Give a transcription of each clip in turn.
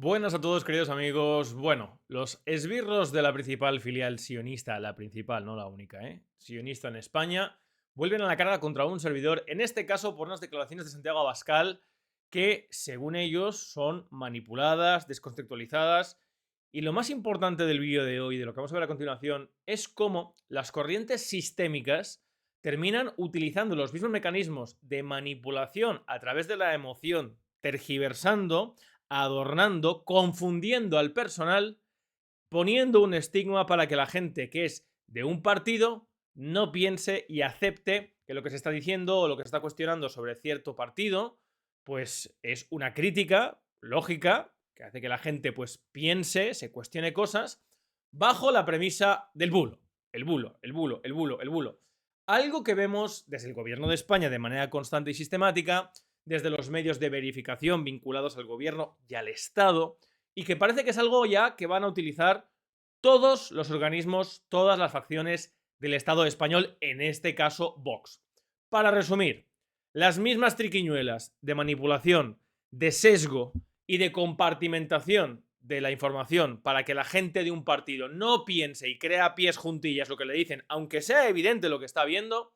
Buenas a todos, queridos amigos. Bueno, los esbirros de la principal filial sionista, la principal, no la única, sionista en España, vuelven a la carga contra un servidor, en este caso por unas declaraciones de Santiago Abascal que, según ellos, son manipuladas, descontextualizadas. Y lo más importante del vídeo de hoy, de lo que vamos a ver a continuación, es cómo las corrientes sistémicas terminan utilizando los mismos mecanismos de manipulación a través de la emoción, tergiversando, adornando, confundiendo al personal, poniendo un estigma para que la gente que es de un partido no piense y acepte que lo que se está diciendo o lo que se está cuestionando sobre cierto partido, pues es una crítica lógica que hace que la gente pues piense, se cuestione cosas bajo la premisa del bulo. El bulo, el bulo, el bulo, el bulo. Algo que vemos desde el gobierno de España de manera constante y sistemática, desde los medios de verificación vinculados al gobierno y al Estado, y que parece que es algo ya que van a utilizar todos los organismos, todas las facciones del Estado español, en este caso Vox. Para resumir, las mismas triquiñuelas de manipulación, de sesgo y de compartimentación de la información para que la gente de un partido no piense y crea pies juntillas lo que le dicen, aunque sea evidente lo que está viendo,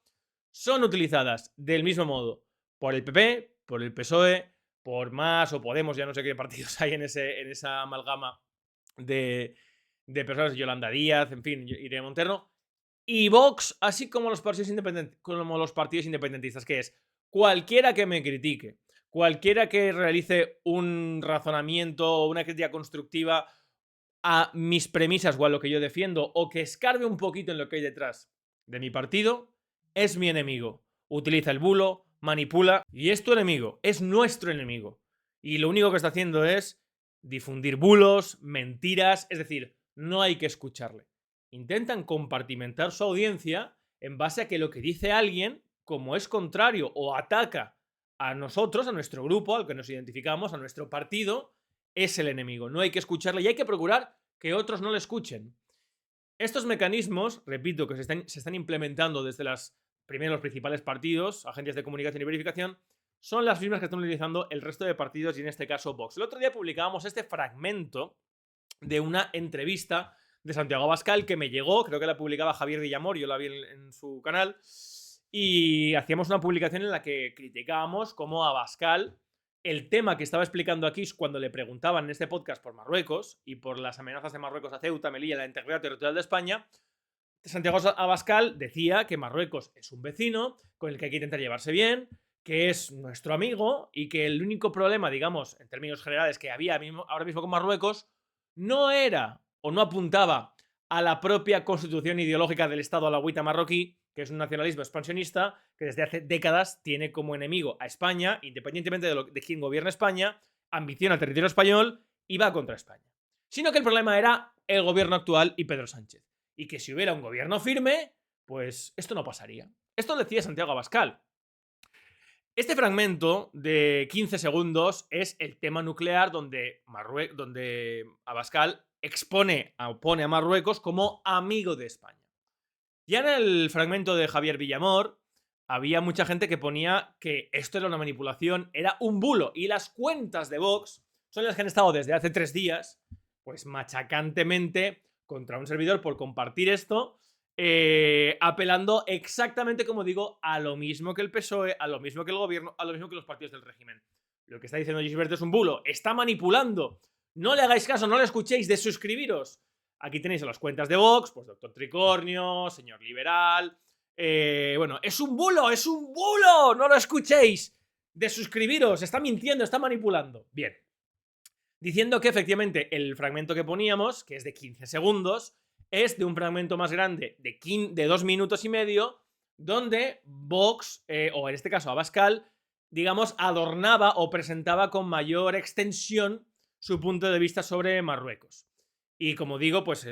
son utilizadas del mismo modo por el PP, por el PSOE, por Más o Podemos, ya no sé qué partidos hay en esa amalgama de personas, Yolanda Díaz, en fin, Irene Montero, y Vox, así como como los partidos independentistas, que es cualquiera que me critique, cualquiera que realice un razonamiento o una crítica constructiva a mis premisas o a lo que yo defiendo, o que escarbe un poquito en lo que hay detrás de mi partido, es mi enemigo. Utiliza el bulo, manipula, y es tu enemigo, es nuestro enemigo. Y lo único que está haciendo es difundir bulos, mentiras, es decir, no hay que escucharle. Intentan compartimentar su audiencia en base a que lo que dice alguien, como es contrario o ataca a nosotros, a nuestro grupo, al que nos identificamos, a nuestro partido, es el enemigo. No hay que escucharle y hay que procurar que otros no le escuchen. Estos mecanismos, repito, que se están implementando desde los principales partidos, agencias de comunicación y verificación, son las mismas que están utilizando el resto de partidos y en este caso Vox. El otro día publicábamos este fragmento de una entrevista de Santiago Abascal que me llegó, creo que la publicaba Javier Villamor, yo la vi en su canal, y hacíamos una publicación en la que criticábamos cómo Abascal, el tema que estaba explicando aquí cuando le preguntaban en este podcast por Marruecos y por las amenazas de Marruecos a Ceuta, Melilla, la integridad territorial de España, Santiago Abascal decía que Marruecos es un vecino con el que hay que intentar llevarse bien, que es nuestro amigo y que el único problema, digamos, en términos generales que había ahora mismo con Marruecos no era o no apuntaba a la propia constitución ideológica del Estado alauita marroquí, que es un nacionalismo expansionista que desde hace décadas tiene como enemigo a España, independientemente de quién gobierna España, ambiciona el territorio español y va contra España. Sino que el problema era el gobierno actual y Pedro Sánchez. Y que si hubiera un gobierno firme, pues esto no pasaría. Esto decía Santiago Abascal. Este fragmento de 15 segundos es el tema nuclear donde Abascal opone a Marruecos como amigo de España. Ya en el fragmento de Javier Villamor había mucha gente que ponía que esto era una manipulación, era un bulo, y las cuentas de Vox son las que han estado desde hace 3 días, pues machacantemente contra un servidor por compartir esto, apelando exactamente, como digo, a lo mismo que el PSOE, a lo mismo que el gobierno, a lo mismo que los partidos del régimen. Lo que está diciendo Gisberto es un bulo, está manipulando. No le hagáis caso, no le escuchéis, de suscribiros. Aquí tenéis a las cuentas de Vox, pues Doctor Tricornio, Señor Liberal. Bueno, es un bulo, no lo escuchéis. De suscribiros, está mintiendo, está manipulando. Bien. Diciendo que efectivamente el fragmento que poníamos, que es de 15 segundos, es de un fragmento más grande de 2 minutos y medio, donde Vox, o en este caso Abascal, digamos, adornaba o presentaba con mayor extensión su punto de vista sobre Marruecos. Y como digo, pues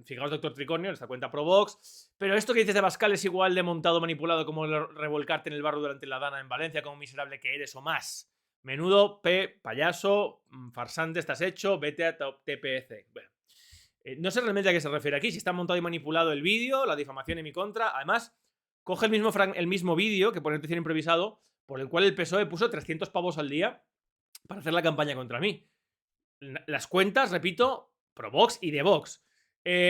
fijaos, Doctor Tricornio, esta cuenta pro Vox. Pero esto que dices de Abascal es igual de montado, manipulado como revolcarte en el barro durante la dana en Valencia, como miserable que eres o más. Menudo payaso, farsante estás hecho, vete a TPC. Bueno, no sé realmente a qué se refiere aquí, si está montado y manipulado el vídeo, la difamación en mi contra. Además, coge el mismo vídeo que pone noticia improvisado, por el cual el PSOE puso 300 pavos al día para hacer la campaña contra mí. las cuentas, repito, pro Vox y de Vox.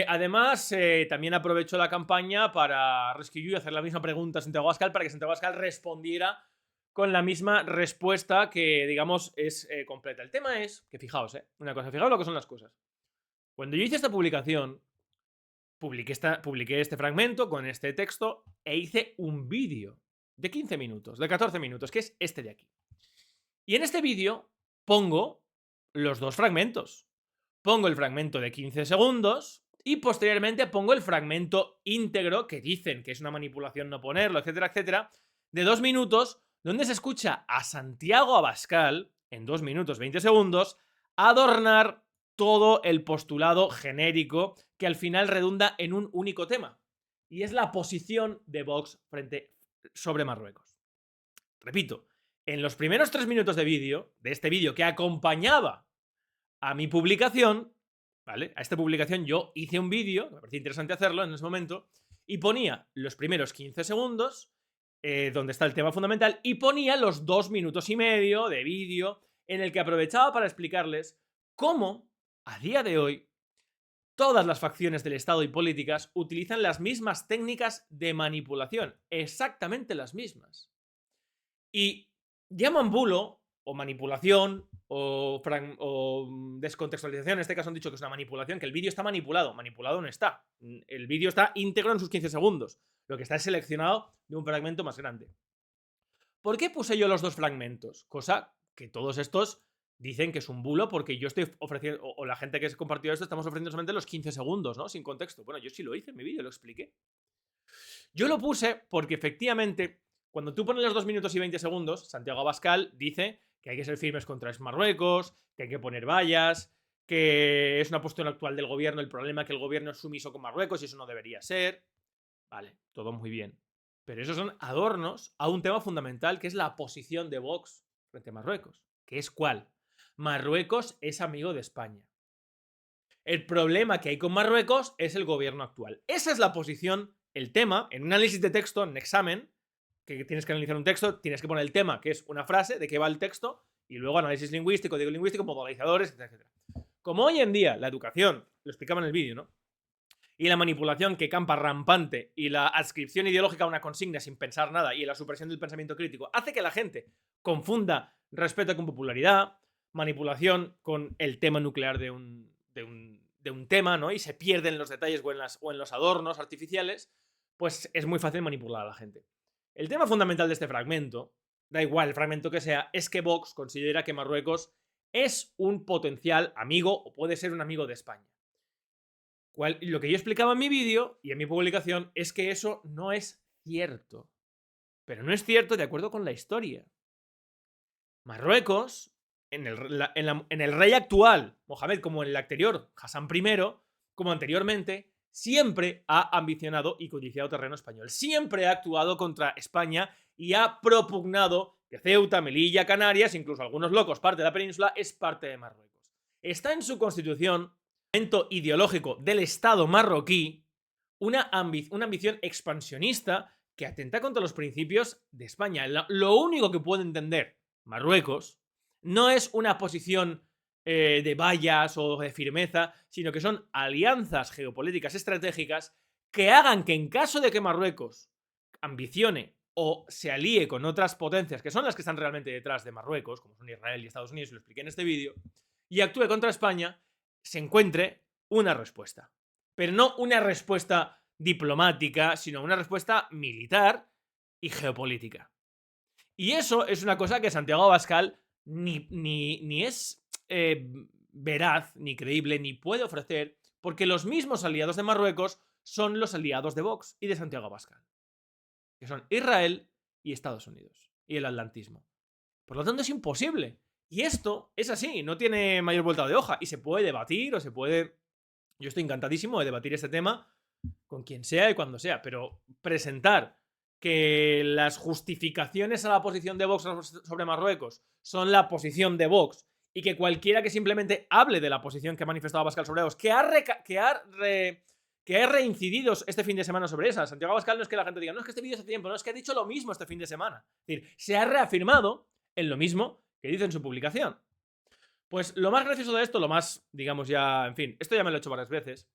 Además, también aprovechó la campaña para Rescue You y hacer la misma pregunta a Santiago Abascal para que Santiago Abascal respondiera con la misma respuesta que, digamos, es completa. El tema es que, fijaos, una cosa, fijaos lo que son las cosas. Cuando yo hice esta publicación, publiqué este fragmento con este texto e hice un vídeo de 15 minutos, de 14 minutos, que es este de aquí. Y en este vídeo pongo los dos fragmentos. Pongo el fragmento de 15 segundos y posteriormente pongo el fragmento íntegro, que dicen que es una manipulación no ponerlo, etcétera, etcétera, de 2 minutos, donde se escucha a Santiago Abascal, en 2 minutos 20 segundos, adornar todo el postulado genérico que al final redunda en un único tema. Y es la posición de Vox sobre Marruecos. Repito, en los primeros 3 minutos de vídeo, de este vídeo que acompañaba a mi publicación, ¿vale? A esta publicación yo hice un vídeo, me parecía interesante hacerlo en ese momento, y ponía los primeros 15 segundos, donde está el tema fundamental, y ponía los 2 minutos y medio de vídeo en el que aprovechaba para explicarles cómo, a día de hoy, todas las facciones del Estado y políticas utilizan las mismas técnicas de manipulación, exactamente las mismas. Y llaman bulo, o manipulación, o descontextualización. En este caso han dicho que es una manipulación, que el vídeo está manipulado. Manipulado no está. El vídeo está íntegro en sus 15 segundos. Lo que está es seleccionado de un fragmento más grande. ¿Por qué puse yo los dos fragmentos? Cosa que todos estos dicen que es un bulo porque yo estoy ofreciendo, o la gente que se compartió esto, estamos ofreciendo solamente los 15 segundos, ¿no? Sin contexto. Bueno, yo sí lo hice en mi vídeo, lo expliqué. Yo lo puse porque efectivamente, cuando tú pones los 2 minutos y 20 segundos, Santiago Abascal dice que hay que ser firmes contra Marruecos, que hay que poner vallas, que es una postura actual del gobierno, el problema es que el gobierno es sumiso con Marruecos y eso no debería ser. Vale, todo muy bien. Pero esos son adornos a un tema fundamental que es la posición de Vox frente a Marruecos. ¿Que es cuál? Marruecos es amigo de España. El problema que hay con Marruecos es el gobierno actual. Esa es la posición, el tema, en un análisis de texto, en un examen, que tienes que analizar un texto, tienes que poner el tema, que es una frase, de qué va el texto, y luego análisis lingüístico, digo lingüístico, modalizadores, etcétera. Como hoy en día la educación, lo explicaba en el vídeo, ¿no? Y la manipulación que campa rampante y la adscripción ideológica a una consigna sin pensar nada y la supresión del pensamiento crítico hace que la gente confunda respeto con popularidad, manipulación con el tema nuclear de un tema, ¿no? Y se pierden los detalles o en los adornos artificiales, pues es muy fácil manipular a la gente. El tema fundamental de este fragmento, da igual el fragmento que sea, es que Vox considera que Marruecos es un potencial amigo o puede ser un amigo de España. Lo que yo explicaba en mi vídeo y en mi publicación es que eso no es cierto. Pero no es cierto de acuerdo con la historia. Marruecos, en el rey actual, Mohamed, como en el anterior, Hassan I, como anteriormente, siempre ha ambicionado y codiciado terreno español. Siempre ha actuado contra España y ha propugnado que Ceuta, Melilla, Canarias, incluso algunos locos, parte de la península, es parte de Marruecos. Está en su constitución ideológico del Estado marroquí una ambición expansionista que atenta contra los principios de España. Lo único que puede entender Marruecos no es una posición de vallas o de firmeza, sino que son alianzas geopolíticas estratégicas que hagan que en caso de que Marruecos ambicione o se alíe con otras potencias que son las que están realmente detrás de Marruecos, como son Israel y Estados Unidos, lo expliqué en este vídeo, y actúe contra España, se encuentre una respuesta. Pero no una respuesta diplomática, sino una respuesta militar y geopolítica. Y eso es una cosa que Santiago Abascal ni es veraz, ni creíble, ni puede ofrecer, porque los mismos aliados de Marruecos son los aliados de Vox y de Santiago Abascal, que son Israel y Estados Unidos, y el atlantismo. Por lo tanto, es imposible. Y esto es así, no tiene mayor vuelta de hoja. Y se puede debatir o se puede... Yo estoy encantadísimo de debatir este tema con quien sea y cuando sea, pero presentar que las justificaciones a la posición de Vox sobre Marruecos son la posición de Vox y que cualquiera que simplemente hable de la posición que ha manifestado Abascal sobre Vox, que ha reincidido este fin de semana sobre esa. Santiago Abascal no es que la gente diga, no es que este vídeo hace tiempo, no es que ha dicho lo mismo este fin de semana. Es decir, se ha reafirmado en lo mismo que dice en su publicación. Pues lo más gracioso de esto, lo más, digamos ya, en fin, esto ya me lo he hecho varias veces.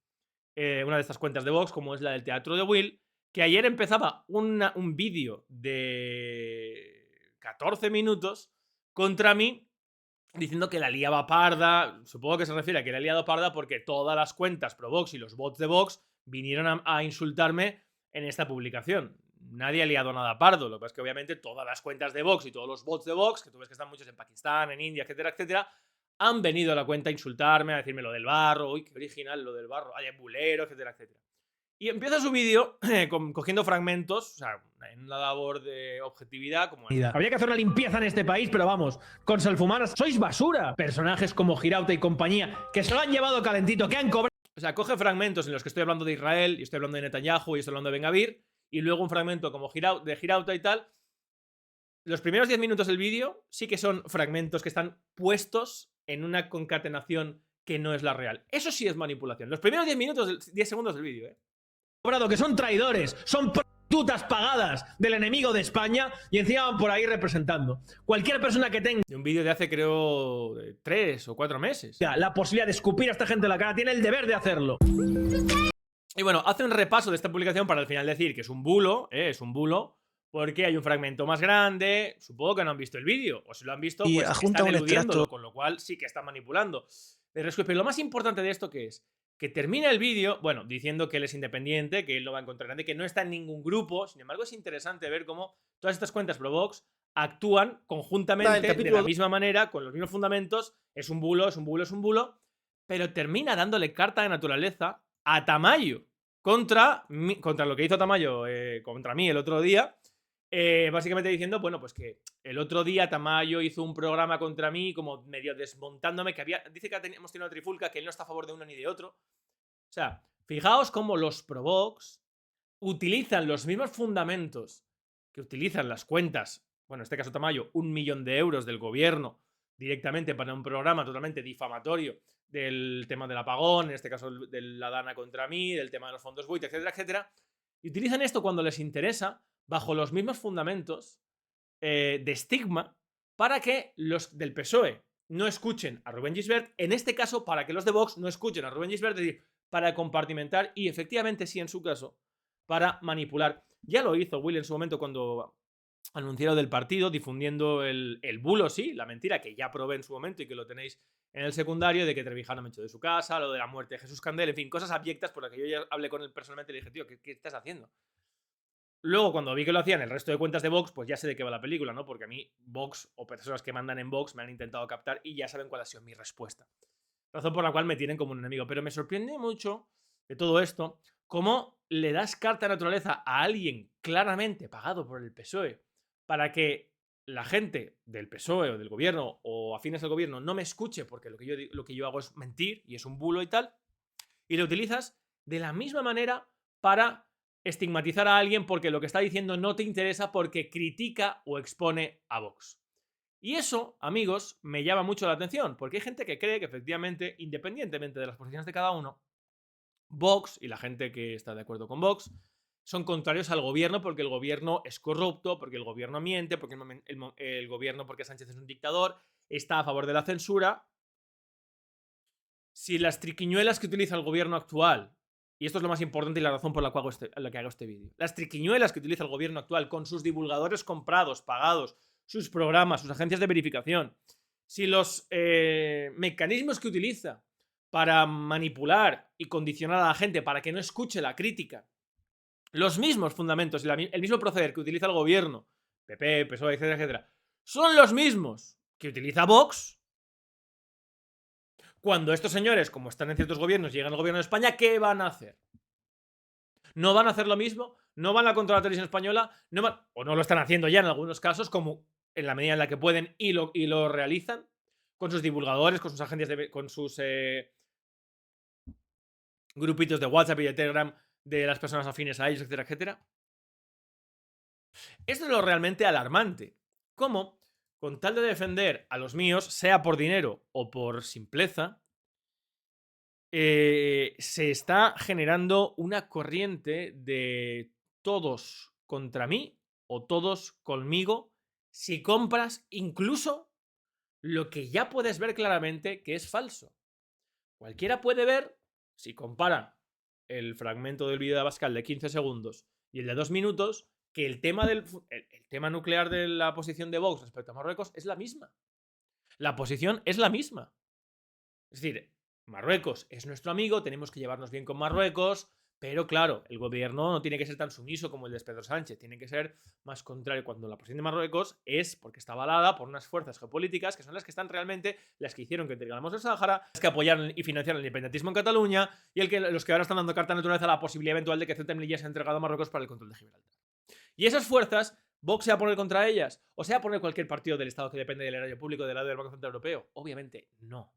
Una de estas cuentas de Vox, como es la del Teatro de Will, que ayer empezaba un vídeo de 14 minutos contra mí diciendo que la liaba parda. Supongo que se refiere a que la he liado parda porque todas las cuentas pro Vox y los bots de Vox vinieron a insultarme en esta publicación. Nadie ha liado nada pardo. Lo que pasa es que obviamente todas las cuentas de Vox y todos los bots de Vox, que tú ves que están muchos en Pakistán, en India, etcétera, etcétera, han venido a la cuenta a insultarme, a decirme lo del barro, uy, qué original lo del barro, hay bulero, etcétera, etcétera. Y empieza su vídeo cogiendo fragmentos, o sea, en una labor de objetividad como Habría que hacer una limpieza en este país, pero vamos, con Salfumaras sois basura. Personajes como Girauta y compañía, que se lo han llevado calentito, que han cobrado. O sea, coge fragmentos en los que estoy hablando de Israel, y estoy hablando de Netanyahu, y estoy hablando de Ben-Gvir, y luego un fragmento como de Girauta y tal. Los primeros 10 minutos del vídeo sí que son fragmentos que están puestos en una concatenación que no es la real. Eso sí es manipulación. Los primeros 10 segundos del vídeo, Que son traidores, son prostitutas pagadas del enemigo de España y encima van por ahí representando. Cualquier persona que tenga de un vídeo de hace, creo, 3 o 4 meses. la posibilidad de escupir a esta gente en la cara tiene el deber de hacerlo. Y bueno, hace un repaso de esta publicación para al final decir que es un bulo, porque hay un fragmento más grande. Supongo que no han visto el vídeo, o si lo han visto, Y pues adjunta están un eludiéndolo, extracto. con lo cual sí que están manipulando. Pero lo más importante de esto que es que termina el vídeo, bueno, diciendo que él es independiente, que él no va a encontrar nadie, que no está en ningún grupo. Sin embargo, es interesante ver cómo todas estas cuentas pro Vox actúan conjuntamente de la misma manera, con los mismos fundamentos. Es un bulo, es un bulo, es un bulo, pero termina dándole carta de naturaleza a Tamayo contra lo que hizo Tamayo contra mí el otro día. Básicamente diciendo, bueno, pues que el otro día Tamayo hizo un programa contra mí, como medio desmontándome, que dice que hemos tenido una trifulca, que él no está a favor de uno ni de otro. O sea, fijaos cómo los Provox utilizan los mismos fundamentos que utilizan las cuentas, bueno, en este caso Tamayo, 1 millón de euros del gobierno directamente para un programa totalmente difamatorio del tema del apagón, en este caso de la Dana contra mí, del tema de los fondos buitre, etcétera, etcétera. Y utilizan esto cuando les interesa, bajo los mismos fundamentos de estigma, para que los del PSOE no escuchen a Rubén Gisbert, en este caso para que los de Vox no escuchen a Rubén Gisbert, es decir, para compartimentar y efectivamente sí en su caso, para manipular. Ya lo hizo Will en su momento cuando anunció del partido, difundiendo el bulo, sí, la mentira que ya probé en su momento y que lo tenéis en el secundario, de que Trevijano me echó de su casa, lo de la muerte de Jesús Candel, en fin, cosas abyectas por las que yo ya hablé con él personalmente y le dije, tío, ¿qué estás haciendo? Luego, cuando vi que lo hacían el resto de cuentas de Vox, pues ya sé de qué va la película, ¿no? Porque a mí, Vox o personas que mandan en Vox me han intentado captar y ya saben cuál ha sido mi respuesta. Razón por la cual me tienen como un enemigo. Pero me sorprende mucho de todo esto cómo le das carta de naturaleza a alguien claramente pagado por el PSOE para que la gente del PSOE o del gobierno o afines al gobierno no me escuche porque lo que yo hago es mentir y es un bulo y tal. Y lo utilizas de la misma manera para estigmatizar a alguien porque lo que está diciendo no te interesa porque critica o expone a Vox. Y eso, amigos, me llama mucho la atención, porque hay gente que cree que efectivamente, independientemente de las posiciones de cada uno, Vox y la gente que está de acuerdo con Vox son contrarios al gobierno porque el gobierno es corrupto, porque el gobierno miente, porque el gobierno, porque Sánchez es un dictador, está a favor de la censura. Si las triquiñuelas que utiliza el gobierno actual, y esto es lo más importante y la razón por la cual hago este vídeo, las triquiñuelas que utiliza el gobierno actual con sus divulgadores comprados, pagados, sus programas, sus agencias de verificación, si los mecanismos que utiliza para manipular y condicionar a la gente para que no escuche la crítica, los mismos fundamentos y el mismo proceder que utiliza el gobierno, PP, PSOE, etcétera, etcétera, son los mismos que utiliza Vox. Cuando estos señores, como están en ciertos gobiernos, llegan al gobierno de España, ¿qué van a hacer? ¿No van a hacer lo mismo? ¿No van a controlar la televisión española? ¿O no lo están haciendo ya en algunos casos, como en la medida en la que pueden y lo realizan? Con sus divulgadores, con sus agencias, con sus grupitos de WhatsApp y de Telegram de las personas afines a ellos, etcétera, etcétera. Esto es lo realmente alarmante. ¿Cómo? Con tal de defender a los míos, sea por dinero o por simpleza, se está generando una corriente de todos contra mí o todos conmigo si compras incluso lo que ya puedes ver claramente que es falso. Cualquiera puede ver, si compara el fragmento del vídeo de Abascal de 15 segundos y el de 2 minutos, que el tema nuclear de la posición de Vox respecto a Marruecos es la misma. La posición es la misma. Es decir, Marruecos es nuestro amigo, tenemos que llevarnos bien con Marruecos, pero claro, el gobierno no tiene que ser tan sumiso como el de Pedro Sánchez, tiene que ser más contrario cuando la posición de Marruecos es porque está avalada por unas fuerzas geopolíticas que son las que están realmente las que hicieron que ganamos el Sáhara, las que apoyaron y financiaron el independentismo en Cataluña y los que ahora están dando carta de naturaleza a la posibilidad eventual de que Ceuta y Melilla sea entregado a Marruecos para el control de Gibraltar. Y esas fuerzas, ¿Vox se va a poner contra ellas? ¿O se va a poner cualquier partido del Estado que depende del erario público del lado del Banco Central Europeo? Obviamente no.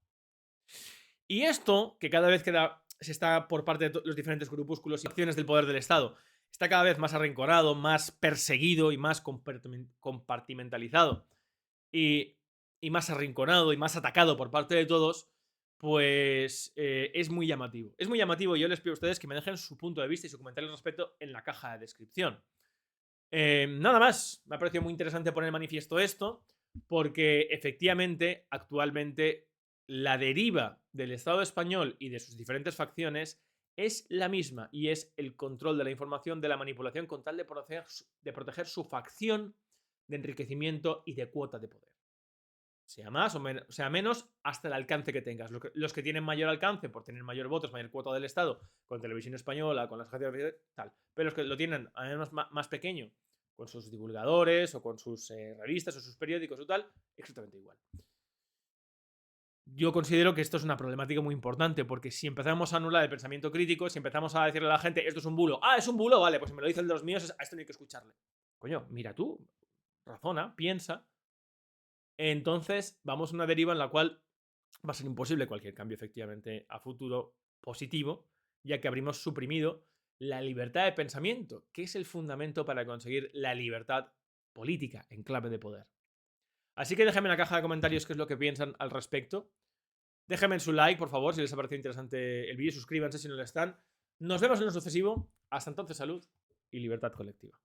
Y esto, que cada vez se está por parte de los diferentes grupúsculos y acciones del poder del Estado, está cada vez más arrinconado, más perseguido y más compartimentalizado y más arrinconado y más atacado por parte de todos, pues es muy llamativo. Es muy llamativo y yo les pido a ustedes que me dejen su punto de vista y su comentario al respecto en la caja de descripción. Nada más, me ha parecido muy interesante poner en manifiesto esto, porque efectivamente, actualmente, la deriva del Estado español y de sus diferentes facciones es la misma, y es el control de la información, de la manipulación, con tal de proteger su facción de enriquecimiento y de cuota de poder. Sea más o sea menos, hasta el alcance que tengas. Los que tienen mayor alcance por tener mayor votos, mayor cuota del Estado, con Televisión Española, con las agencias tal, pero los que lo tienen a menos más pequeño, con sus divulgadores o con sus revistas o sus periódicos o tal, exactamente igual. Yo considero que esto es una problemática muy importante, porque si empezamos a anular el pensamiento crítico, si empezamos a decirle a la gente, esto es un bulo, es un bulo, vale, pues si me lo dice el de los míos, a esto no hay que escucharle. Coño, mira tú, razona, piensa. Entonces vamos a una deriva en la cual va a ser imposible cualquier cambio efectivamente a futuro positivo, ya que habríamos suprimido la libertad de pensamiento, que es el fundamento para conseguir la libertad política en clave de poder. Así que déjenme en la caja de comentarios qué es lo que piensan al respecto. Déjenme en su like, por favor, si les ha parecido interesante el vídeo. Suscríbanse si no lo están. Nos vemos en lo sucesivo. Hasta entonces, salud y libertad colectiva.